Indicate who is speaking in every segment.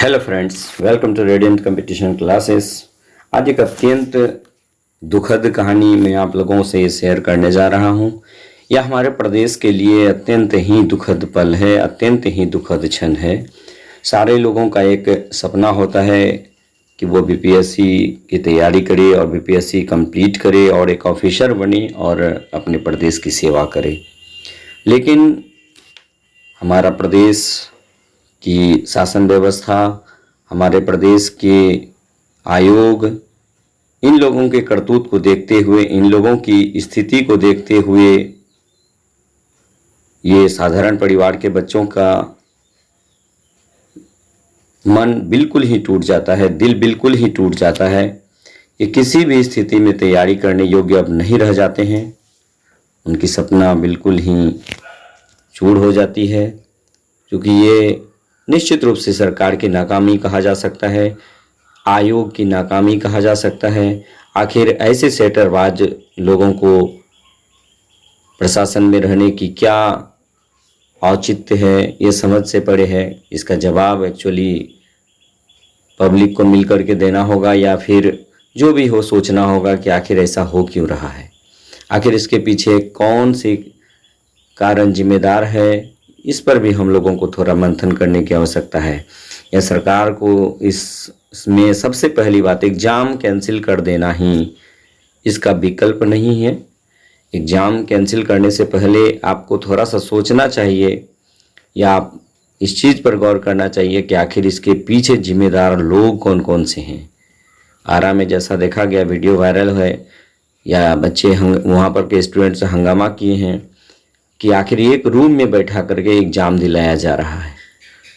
Speaker 1: Hello friends, welcome to radiant competition classes. आज एक अत्यंत दुखद कहानी मैं आप लोगों से शेयर करने जा रहा हूं। यह हमारे प्रदेश के लिए अत्यंत ही दुखद पल है, अत्यंत ही दुखद क्षण है। सारे लोगों का एक सपना होता है कि वो बीपीएससी की तैयारी करे और बीपीएससी कंप्लीट करे और एक ऑफिसर बने और अपने प्रदेश की सेवा करे। लेकिन हमारा प्रदेश की शासन व्यवस्था, हमारे प्रदेश के आयोग इन लोगों के करतूत को देखते हुए, इन लोगों की स्थिति को देखते हुए ये साधारण परिवार के बच्चों का मन बिल्कुल ही टूट जाता है, दिल बिल्कुल ही टूट जाता है। ये किसी भी स्थिति में तैयारी करने योग्य अब नहीं रह जाते हैं। उनकी सपना बिल्कुल ही चूर हो जाती है, क्योंकि ये निश्चित रूप से सरकार की नाकामी कहा जा सकता है, आयोग की नाकामी कहा जा सकता है। आखिर ऐसे सेटरबाज लोगों को प्रशासन में रहने की क्या औचित्य है, ये समझ से परे है। इसका जवाब एक्चुअली पब्लिक को मिलकर के देना होगा, या फिर जो भी हो सोचना होगा कि आखिर ऐसा हो क्यों रहा है, आखिर इसके पीछे कौन से कारण जिम्मेदार है। इस पर भी हम लोगों को थोड़ा मंथन करने की आवश्यकता है। या सरकार को इसमें सबसे पहली बात, एग्ज़ाम कैंसिल कर देना ही इसका विकल्प नहीं है। एग्ज़ाम कैंसिल करने से पहले आपको थोड़ा सा सोचना चाहिए, या आप इस चीज़ पर गौर करना चाहिए कि आखिर इसके पीछे जिम्मेदार लोग कौन कौन से हैं। आरा में जैसा देखा गया, वीडियो वायरल है, या बच्चे वहाँ पर के स्टूडेंट्स हंगामा किए हैं कि आखिर एक रूम में बैठा करके एग्ज़ाम दिलाया जा रहा है,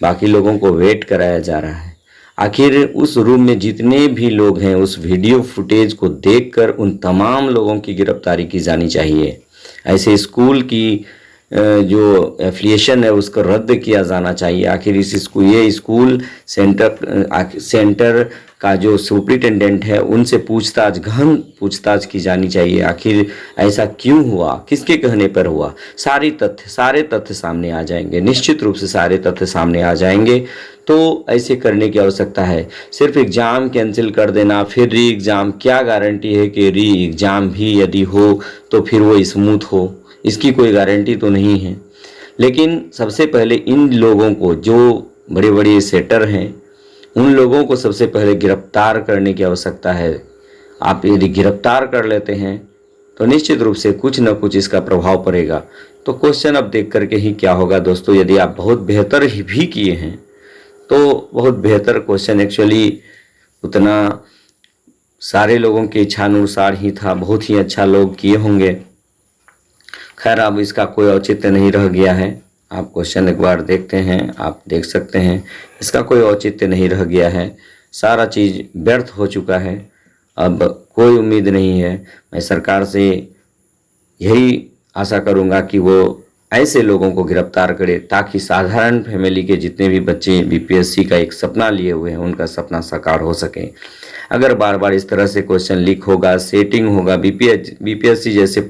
Speaker 1: बाकी लोगों को वेट कराया जा रहा है। आखिर उस रूम में जितने भी लोग हैं, उस वीडियो फुटेज को देखकर उन तमाम लोगों की गिरफ्तारी की जानी चाहिए। ऐसे स्कूल की जो एफिलिएशन है उसको रद्द किया जाना चाहिए। आखिर ये स्कूल सेंटर का जो सुपरिटेंडेंट है उनसे गहन पूछताछ की जानी चाहिए। आखिर ऐसा क्यों हुआ, किसके कहने पर हुआ, सारे तथ्य सामने आ जाएंगे। निश्चित रूप से सारे तथ्य सामने आ जाएंगे। तो ऐसे करने की आवश्यकता है। सिर्फ एग्ज़ाम कैंसिल कर देना, फिर री एग्ज़ाम, क्या गारंटी है कि री एग्ज़ाम भी यदि हो तो फिर वो स्मूथ हो, इसकी कोई गारंटी तो नहीं है। लेकिन सबसे पहले इन लोगों को, जो बड़े बड़े सेटर हैं, उन लोगों को सबसे पहले गिरफ्तार करने की आवश्यकता है। आप यदि गिरफ्तार कर लेते हैं तो निश्चित रूप से कुछ न कुछ इसका प्रभाव पड़ेगा। तो क्वेश्चन अब देख करके ही क्या होगा दोस्तों, यदि आप बहुत बेहतर ही भी किए हैं तो बहुत बेहतर क्वेश्चन एक्चुअली उतना सारे लोगों के इच्छानुसार ही था, बहुत ही अच्छा लोग किए होंगे। खैर, अब इसका कोई औचित्य नहीं रह गया है। आप क्वेश्चन एक बार देखते हैं, आप देख सकते हैं, इसका कोई औचित्य नहीं रह गया है। सारा चीज़ व्यर्थ हो चुका है। अब कोई उम्मीद नहीं है। मैं सरकार से यही आशा करूंगा कि वो ऐसे लोगों को गिरफ्तार करे, ताकि साधारण फैमिली के जितने भी बच्चे बीपीएससी का एक सपना लिए हुए हैं उनका सपना साकार हो सके। अगर बार बार इस तरह से क्वेश्चन लीक होगा, सेटिंग होगा, बीपीएससी जैसे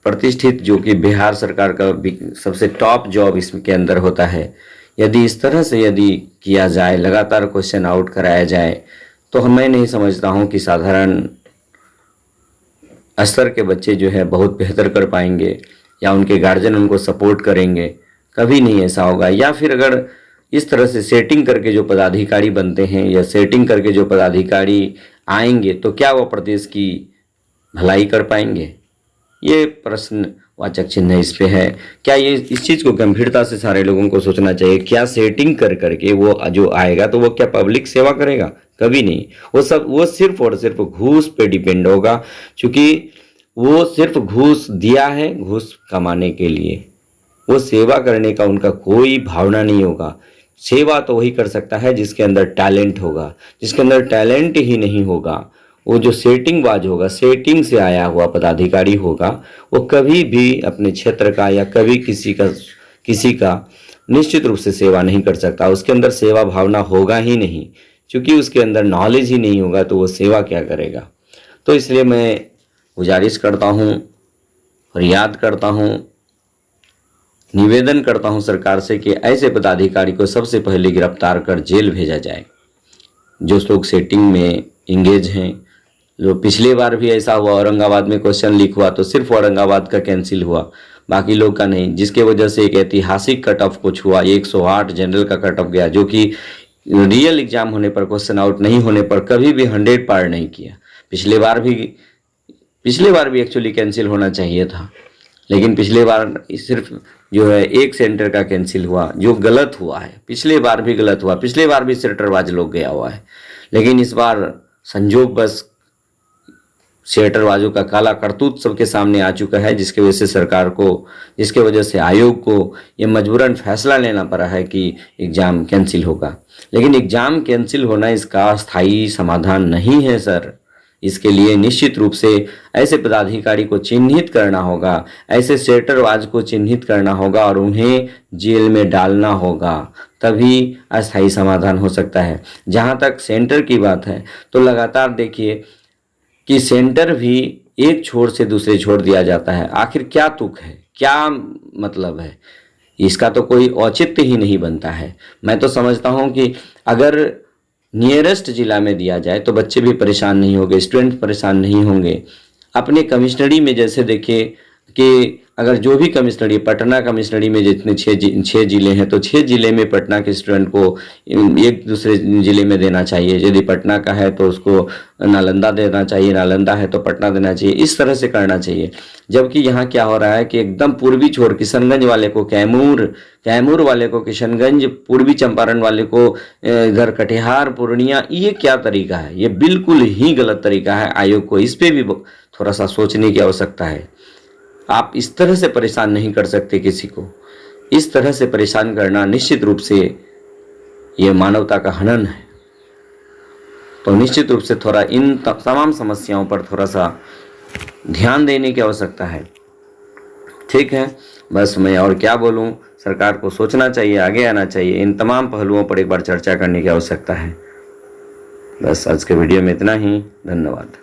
Speaker 1: प्रतिष्ठित जो कि बिहार सरकार का सबसे टॉप जॉब इसके अंदर होता है, यदि इस तरह से यदि किया जाए, लगातार क्वेश्चन आउट कराया जाए, तो मैं नहीं समझता हूं कि साधारण स्तर के बच्चे जो है बहुत बेहतर कर पाएंगे, या उनके गार्जियन उनको सपोर्ट करेंगे। कभी नहीं ऐसा होगा। या फिर अगर इस तरह से सेटिंग करके जो पदाधिकारी बनते हैं, या सेटिंग करके जो पदाधिकारी आएंगे, तो क्या वो प्रदेश की भलाई कर पाएंगे? ये प्रश्नवाचक चिन्ह इस पे है। क्या ये इस चीज़ को गंभीरता से सारे लोगों को सोचना चाहिए? क्या सेटिंग कर करके वो जो आएगा तो वो क्या पब्लिक सेवा करेगा? कभी नहीं। वो सिर्फ और सिर्फ घूस पे डिपेंड होगा, क्योंकि वो सिर्फ घूस दिया है घूस कमाने के लिए। वो सेवा करने का उनका कोई भावना नहीं होगा। सेवा तो वही कर सकता है जिसके अंदर टैलेंट होगा। जिसके अंदर टैलेंट ही नहीं होगा, वो जो सेटिंग बाज होगा, सेटिंग से आया हुआ पदाधिकारी होगा, वो कभी भी अपने क्षेत्र का या कभी किसी का निश्चित रूप से सेवा नहीं कर सकता। उसके अंदर सेवा भावना होगा ही नहीं, क्योंकि उसके अंदर नॉलेज ही नहीं होगा, तो वो सेवा क्या करेगा। तो इसलिए मैं गुजारिश करता हूँ और याद करता हूँ निवेदन करता हूं सरकार से कि ऐसे पदाधिकारी को सबसे पहले गिरफ्तार कर जेल भेजा जाए जो लोग सेटिंग में इंगेज हैं। जो पिछले बार भी ऐसा हुआ, औरंगाबाद में क्वेश्चन लीक हुआ तो सिर्फ औरंगाबाद का कैंसिल हुआ, बाकी लोग का नहीं, जिसके वजह से एक ऐतिहासिक कट ऑफ कुछ हुआ। 108 जनरल का कट ऑफ गया, जो कि रियल एग्जाम होने पर, क्वेश्चन आउट नहीं होने पर कभी भी 100 पार नहीं किया। पिछले बार भी एक्चुअली कैंसिल होना चाहिए था, लेकिन पिछले बार सिर्फ जो है एक सेंटर का कैंसिल हुआ, जो गलत हुआ है। पिछले बार भी गलत हुआ, पिछले बार भी सेंटरबाज लोग गया हुआ है, लेकिन इस बार संजोग बस सेटरबाजों का काला करतूत सबके सामने आ चुका है, जिसके वजह से सरकार को, जिसके वजह से आयोग को ये मजबूरन फैसला लेना पड़ा है कि एग्ज़ाम कैंसिल होगा। लेकिन एग्ज़ाम कैंसिल होना इसका स्थायी समाधान नहीं है सर। इसके लिए निश्चित रूप से ऐसे पदाधिकारी को चिन्हित करना होगा, ऐसे सेटरबाज को चिन्हित करना होगा और उन्हें जेल में डालना होगा, तभी अस्थायी समाधान हो सकता है। जहाँ तक सेंटर की बात है तो लगातार देखिए कि सेंटर भी एक छोर से दूसरे छोर दिया जाता है। आखिर क्या तुक है, क्या मतलब है, इसका तो कोई औचित्य ही नहीं बनता है। मैं तो समझता हूँ कि अगर नियरेस्ट जिला में दिया जाए तो बच्चे भी परेशान नहीं होंगे, स्टूडेंट परेशान नहीं होंगे। अपने कमिश्नरी में जैसे देखिए कि अगर जो भी कमिश्नरी, पटना कमिश्नरी में जितने 6 जिले हैं तो 6 जिले में पटना के स्टूडेंट को एक दूसरे जिले में देना चाहिए। यदि पटना का है तो उसको नालंदा देना चाहिए, नालंदा है तो पटना देना चाहिए, इस तरह से करना चाहिए। जबकि यहाँ क्या हो रहा है कि एकदम पूर्वी छोर किशनगंज वाले को कैमूर वाले को किशनगंज, पूर्वी चंपारण वाले को इधर कटिहार, पूर्णिया, ये क्या तरीका है? ये बिल्कुल ही गलत तरीका है। आयोग को इस पे भी थोड़ा सा सोचने की आवश्यकता है। आप इस तरह से परेशान नहीं कर सकते किसी को। इस तरह से परेशान करना निश्चित रूप से ये मानवता का हनन है। तो निश्चित रूप से थोड़ा इन तमाम समस्याओं पर थोड़ा सा ध्यान देने की आवश्यकता है। ठीक है, बस मैं और क्या बोलूं, सरकार को सोचना चाहिए, आगे आना चाहिए, इन तमाम पहलुओं पर एक बार चर्चा करने की आवश्यकता है। बस आज के वीडियो में इतना ही। धन्यवाद।